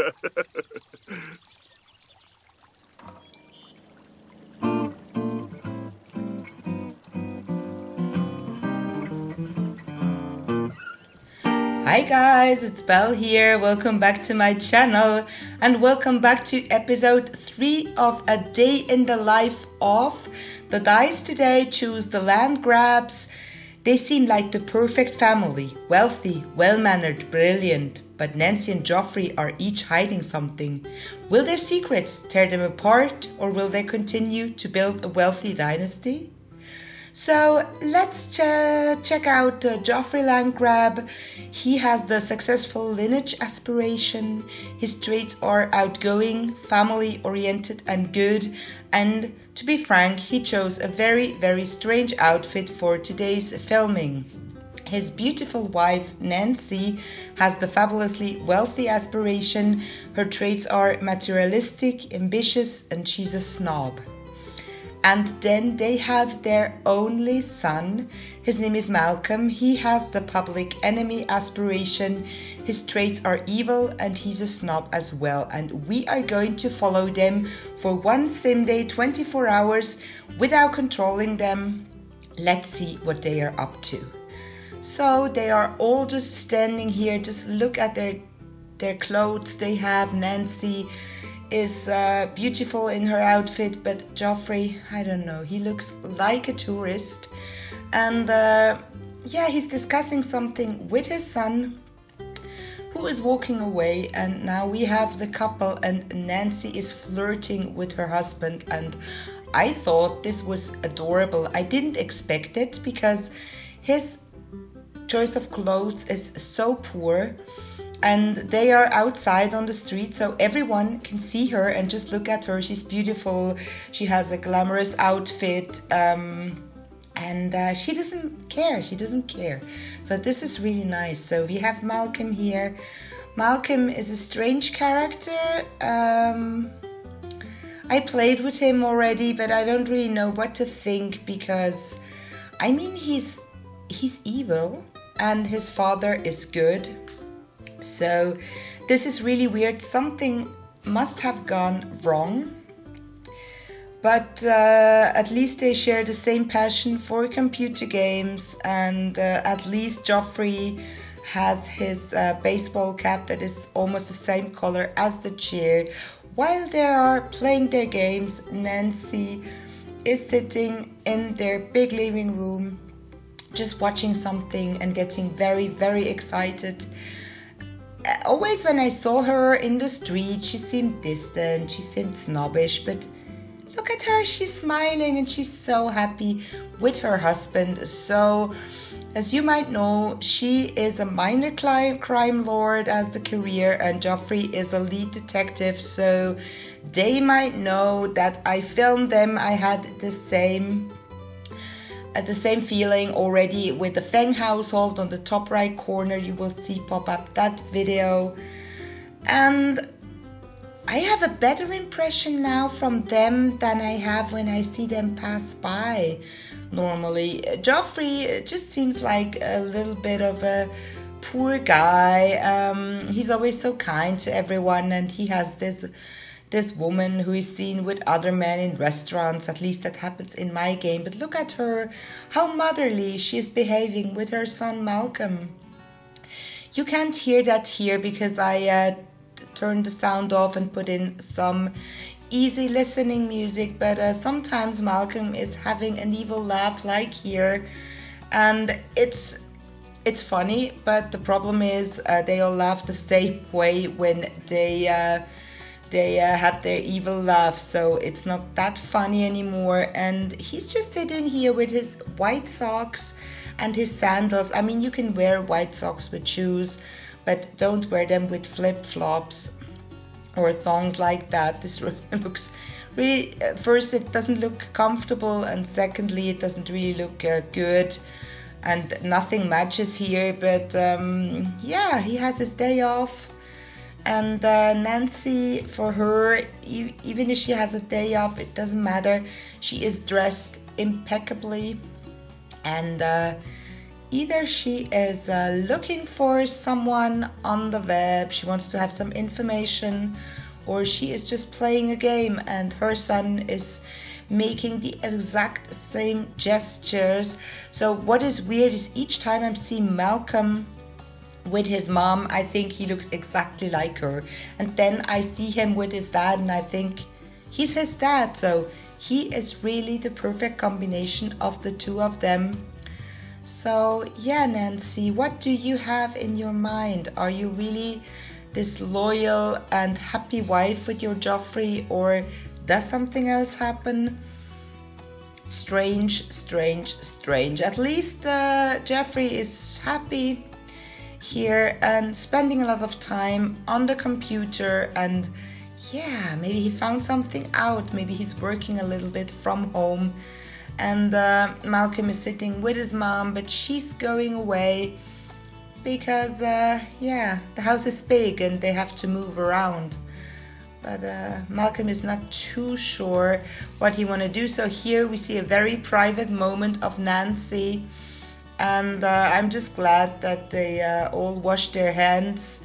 Hi guys, it's Belle here. Welcome back to my channel and welcome back to episode 3 of A Day in the Life of. The dice today choose the Landgraabs. They seem like the perfect family, wealthy, well-mannered, brilliant. But Nancy and Joffrey are each hiding something. Will their secrets tear them apart, or will they continue to build a wealthy dynasty? So let's check out Joffrey Landgraab. He has the successful lineage aspiration. His traits are outgoing, family-oriented and good. And to be frank, he chose a very strange outfit for today's filming. His beautiful wife, Nancy, has the fabulously wealthy aspiration. Her traits are materialistic, ambitious, and she's a snob. And then they have their only son. His name is Malcolm. He has the public enemy aspiration. His traits are evil and he's a snob as well. And we are going to follow them for one sim day, 24 hours, without controlling them. Let's see what they are up to. So they are all just standing here. Just look at their clothes they have. Nancy is beautiful in her outfit, but Joffrey, I don't know, he looks like a tourist. And yeah, he's discussing something with his son, who is walking away. And now we have the couple, and Nancy is flirting with her husband, and I thought this was adorable. I didn't expect it because his choice of clothes is so poor. And they are outside on the street, so everyone can see her and just look at her. She's beautiful. She has a glamorous outfit, and she doesn't care. She doesn't care. So this is really nice. So we have Malcolm here. Malcolm is a strange character. I played with him already, but I don't really know what to think because, I mean, he's evil and his father is good. So this is really weird. Something must have gone wrong. But at least they share the same passion for computer games, and at least Joffrey has his baseball cap that is almost the same color as the chair. While they are playing their games, Nancy is sitting in their big living room just watching something and getting very excited. Always when I saw her in the street, she seemed distant, she seemed snobbish, but look at her, she's smiling and she's so happy with her husband. So, as you might know, she is a minor crime lord as the career, and Joffrey is a lead detective, so they might know that I filmed them. I had the same feeling already with the Feng household. On the top right corner you will see pop up that video, and I have a better impression now from them than I have when I see them pass by normally. Joffrey just seems like a little bit of a poor guy. He's always so kind to everyone, and he has this woman who is seen with other men in restaurants. At least that happens in my game. But look at her, how motherly she is behaving with her son Malcolm. You can't hear that here because I turned the sound off and put in some easy listening music, but sometimes Malcolm is having an evil laugh like here, and it's funny, but the problem is they all laugh the same way when they have their evil laugh, so it's not that funny anymore. And he's just sitting here with his white socks and his sandals. I mean, you can wear white socks with shoes, but don't wear them with flip-flops or thongs like that. This looks really, first it doesn't look comfortable, and secondly it doesn't really look good, and nothing matches here. But yeah, he has his day off. And Nancy, for her, even if she has a day off, it doesn't matter. She is dressed impeccably, and either she is looking for someone on the web, she wants to have some information, or she is just playing a game and her son is making the exact same gestures. So what is weird is each time I'm seeing Malcolm with his mom, I think he looks exactly like her. And then I see him with his dad and I think he's his dad. So he is really the perfect combination of the two of them. So yeah, Nancy, what do you have in your mind? Are you really this loyal and happy wife with your Joffrey, or does something else happen? Strange, strange, strange. At least Jeffrey is happy here and spending a lot of time on the computer, and yeah, maybe he found something out. Maybe he's working a little bit from home, and Malcolm is sitting with his mom, but she's going away because yeah, the house is big and they have to move around. But Malcolm is not too sure what he want to do. So here we see a very private moment of Nancy, and I'm just glad that they all washed their hands.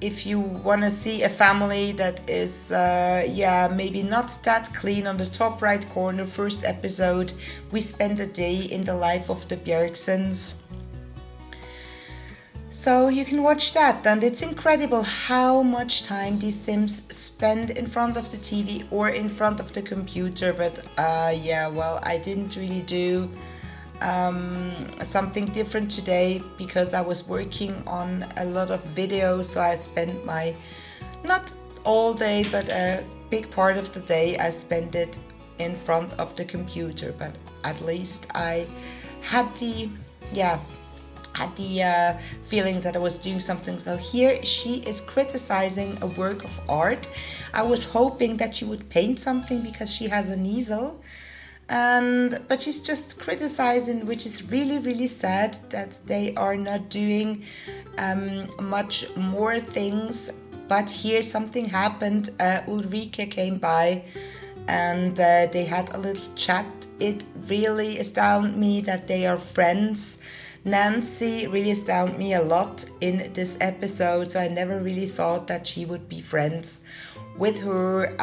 If you want to see a family that is yeah, maybe not that clean, on the top right corner, first episode, we spend a day in the life of the Bjergsons. So you can watch that, and it's incredible how much time these Sims spend in front of the TV or in front of the computer. But yeah, well, I didn't really do something different today because I was working on a lot of videos, so I spent my, not all day, but a big part of the day I spent it in front of the computer. But at least I had the, yeah, had the feeling that I was doing something. So here she is criticizing a work of art. I was hoping that she would paint something because she has an easel, but she's just criticizing, which is really, really sad that they are not doing much more things. But here something happened. Ulrike came by and they had a little chat. It really astounded me that they are friends. Nancy really astounded me a lot in this episode, so I never really thought that she would be friends with her.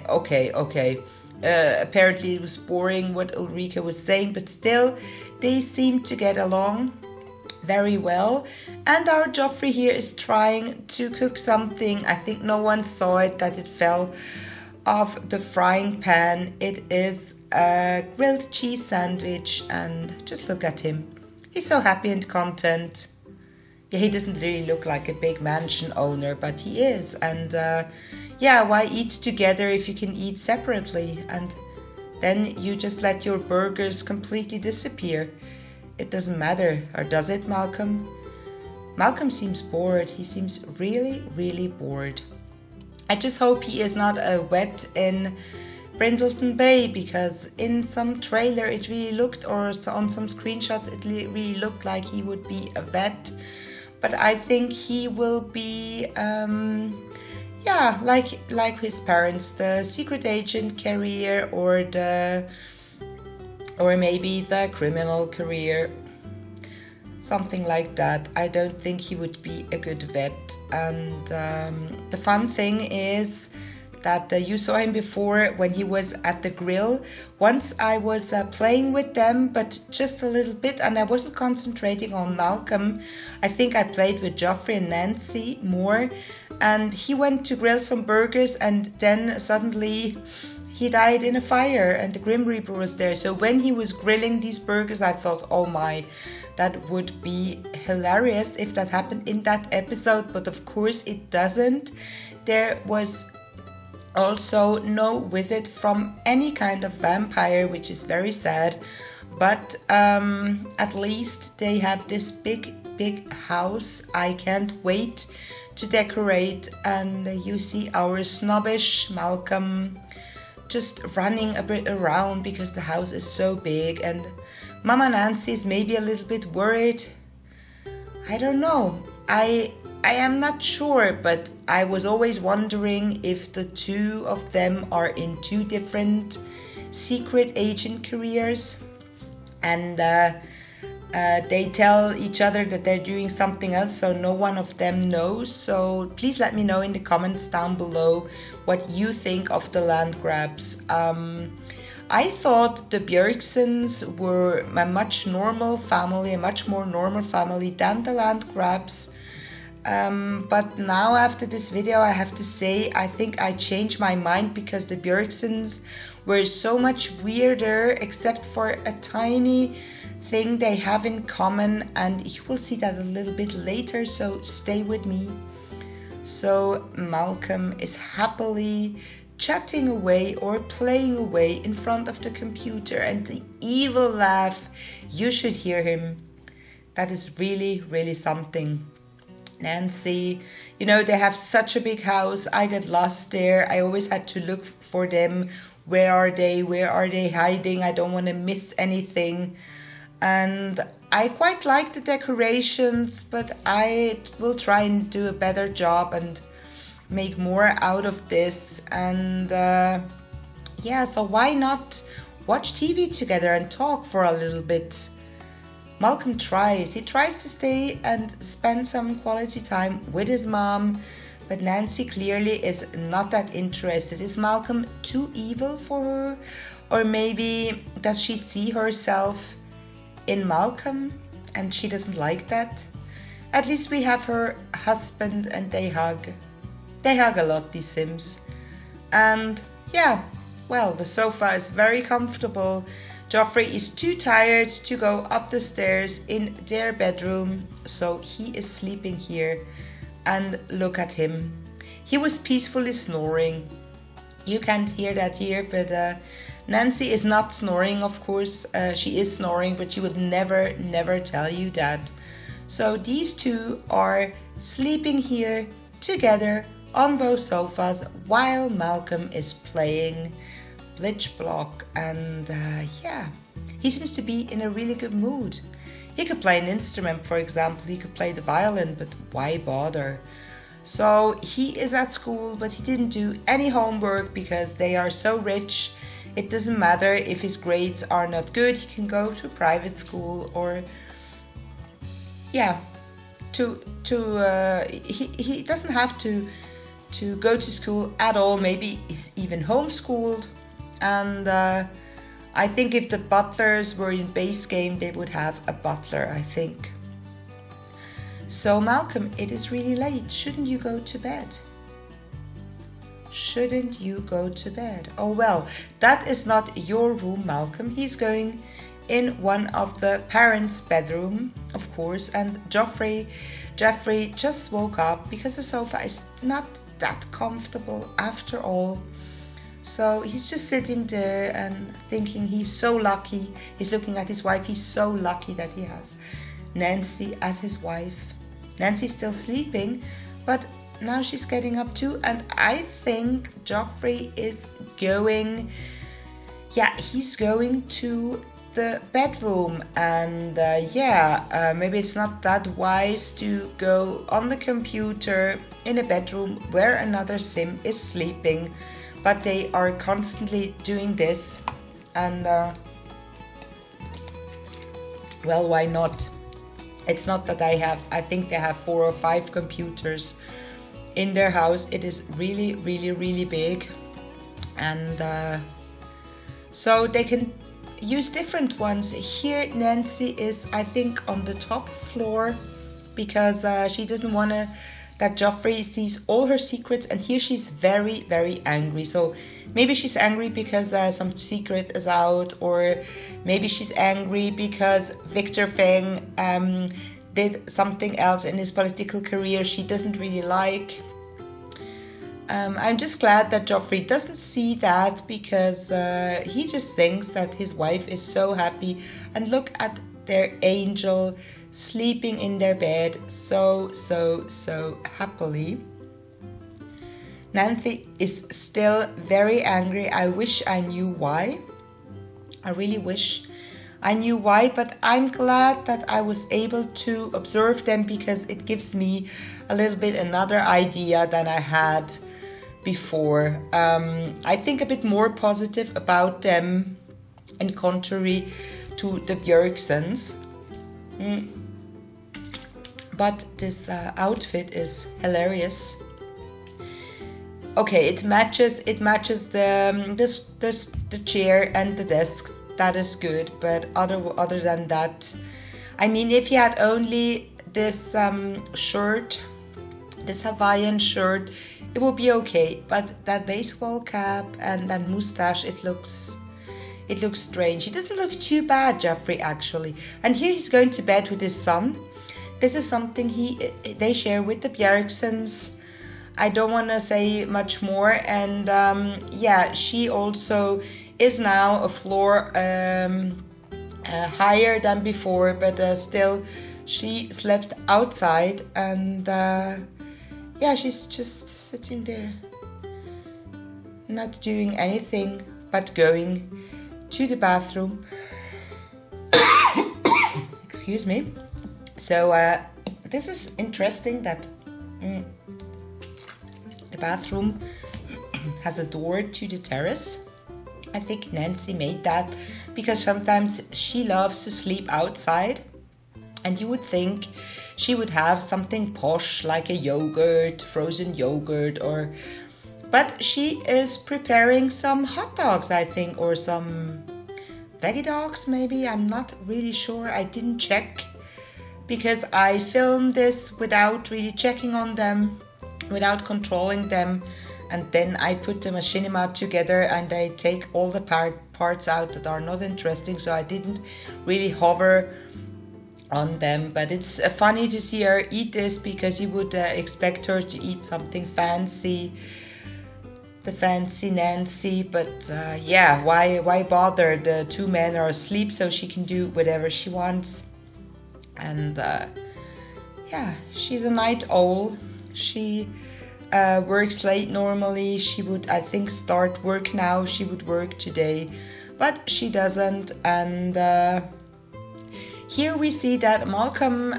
Okay. Apparently it was boring what Ulrike was saying, but still they seem to get along very well. And our Joffrey here is trying to cook something. I think no one saw it, that it fell off the frying pan. It is a grilled cheese sandwich, and just look at him. He's so happy and content. Yeah, he doesn't really look like a big mansion owner, but he is. And yeah, why eat together if you can eat separately? And then you just let your burgers completely disappear. It doesn't matter, or does it, Malcolm? Malcolm seems bored. He seems really, really bored. I just hope he is not a vet in Brindleton Bay, because in some trailer it really looked, or on some screenshots it really looked like he would be a vet. But I think he will be yeah, like his parents, the secret agent career, or maybe the criminal career, something like that. I don't think he would be a good vet. And the fun thing is that you saw him before when he was at the grill. Once I was playing with them, but just a little bit, and I wasn't concentrating on Malcolm. I think I played with Joffrey and Nancy more, and he went to grill some burgers, and then suddenly he died in a fire and the Grim Reaper was there. So when he was grilling these burgers, I thought, oh my, that would be hilarious if that happened in that episode, but of course it doesn't. There was also no visit from any kind of vampire, which is very sad. But at least they have this big house. I can't wait to decorate. And you see our snobbish Malcolm just running a bit around because the house is so big. And Mama Nancy is maybe a little bit worried. I don't know. I am not sure, but I was always wondering if the two of them are in two different secret agent careers. And They tell each other that they're doing something else, so no one of them knows. So please let me know in the comments down below what you think of the Landgraabs. I thought the Björksens were a much more normal family than the Landgraabs. But now after this video, I have to say, I think I changed my mind, because the Björksens were so much weirder, except for a tiny thing they have in common, and you will see that a little bit later, so stay with me. So Malcolm is happily chatting away or playing away in front of the computer, and the evil laugh, you should hear him. That is really, really something. Nancy, you know, they have such a big house. I got lost there. I always had to look for them. Where are they? Where are they hiding? I don't want to miss anything. And I quite like the decorations, but I will try and do a better job and make more out of this. And yeah, so why not watch TV together and talk for a little bit? Malcolm tries to stay and spend some quality time with his mom, but Nancy clearly is not that interested. Is Malcolm too evil for her? Or maybe does she see herself in Malcolm and she doesn't like that? At least we have her husband and they hug. They hug a lot, these Sims. And yeah, well, the sofa is very comfortable. Joffrey is too tired to go up the stairs in their bedroom, so he is sleeping here. And look at him. He was peacefully snoring. You can't hear that here, but Nancy is not snoring, of course. She is snoring, but she would never tell you that. So these two are sleeping here together on both sofas while Malcolm is playing Blitz Block, and yeah, he seems to be in a really good mood. He could play an instrument, for example. He could play the violin, but why bother? So he is at school, but he didn't do any homework because they are so rich. It doesn't matter if his grades are not good. He can go to private school, or yeah, he doesn't have to go to school at all. Maybe he's even homeschooled. And I think if the butlers were in base game, they would have a butler, I think. So Malcolm, it is really late. Shouldn't you go to bed? Shouldn't you go to bed? Oh well, that is not your room, Malcolm. He's going in one of the parents' bedroom, of course. And Jeffrey just woke up because the sofa is not that comfortable after all. So he's just sitting there and thinking he's so lucky. He's looking at his wife. He's so lucky that he has Nancy as his wife. Nancy's still sleeping, but now she's getting up too. And I think Joffrey is going, yeah, he's going to the bedroom. And maybe it's not that wise to go on the computer in a bedroom where another Sim is sleeping. But they are constantly doing this, and well, why not? It's not that I think they have 4 or 5 computers in their house. It is really, really, really big, and so they can use different ones. Here Nancy is, I think, on the top floor because she doesn't want to that Joffrey sees all her secrets, and here she's very, very angry. So maybe she's angry because some secret is out, or maybe she's angry because Victor Feng did something else in his political career she doesn't really like. I'm just glad that Joffrey doesn't see that, because he just thinks that his wife is so happy, and look at their angel sleeping in their bed so happily. Nancy is still very angry. I wish I knew why. I really wish I knew why, but I'm glad that I was able to observe them, because it gives me a little bit another idea than I had before. I think a bit more positive about them, in contrary to the Björksens. But this outfit is hilarious. Okay, it matches the chair and the desk. That is good, but other than that, I mean, if you had only this shirt, this Hawaiian shirt, it would be okay. But that baseball cap and that mustache, it looks strange. He doesn't look too bad, Jeffrey, actually. And here he's going to bed with his son. This is something they share with the Bjergsons. I don't want to say much more. And yeah, she also is now a floor higher than before, but still she slept outside. And yeah, she's just sitting there, not doing anything but going to the bathroom. Excuse me. So this is interesting that the bathroom has a door to the terrace. I think Nancy made that because sometimes she loves to sleep outside, and you would think she would have something posh like a yogurt, frozen yogurt, but she is preparing some hot dogs, I think, or some veggie dogs maybe. I'm not really sure. I didn't check because I filmed this without really checking on them, without controlling them, and then I put the machinima together and I take all the parts out that are not interesting, so I didn't really hover on them. But it's funny to see her eat this because you would expect her to eat something fancy, the fancy Nancy, but yeah, why bother? The two men are asleep, so she can do whatever she wants. And yeah, she's a night owl. She works late normally. She would, I think, start work now. She would work today, but she doesn't. And here we see that Malcolm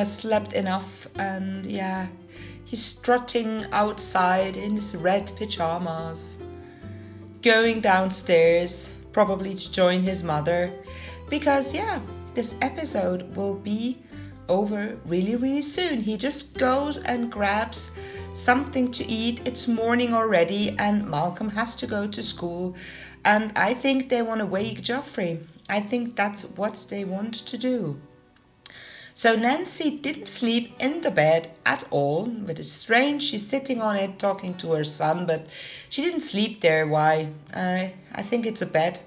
slept enough, and yeah, he's strutting outside in his red pajamas, going downstairs, probably to join his mother, because yeah, this episode will be over really, really soon. He just goes and grabs something to eat. It's morning already and Malcolm has to go to school, and I think they want to wake Geoffrey. I think that's what they want to do. So Nancy didn't sleep in the bed at all, but it's strange. She's sitting on it talking to her son, but she didn't sleep there. Why? I think it's a bed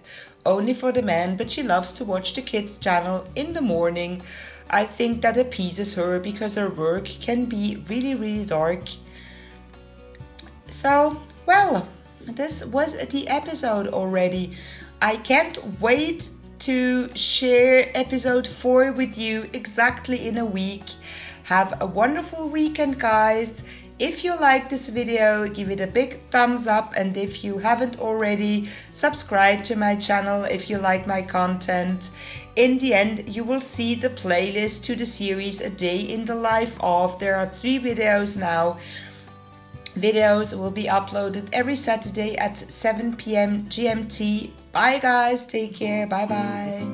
only for the men, but she loves to watch the kids channel in the morning. I think that appeases her because her work can be really, really dark. So, well, this was the episode already. I can't wait to share episode 4 with you exactly in a week. Have a wonderful weekend, guys. If you like this video, give it a big thumbs up, and if you haven't already, subscribe to my channel if you like my content. In the end, you will see the playlist to the series A Day in the Life of. There are 3 videos now. Videos will be uploaded every Saturday at 7 p.m. GMT. Bye guys, take care, bye bye.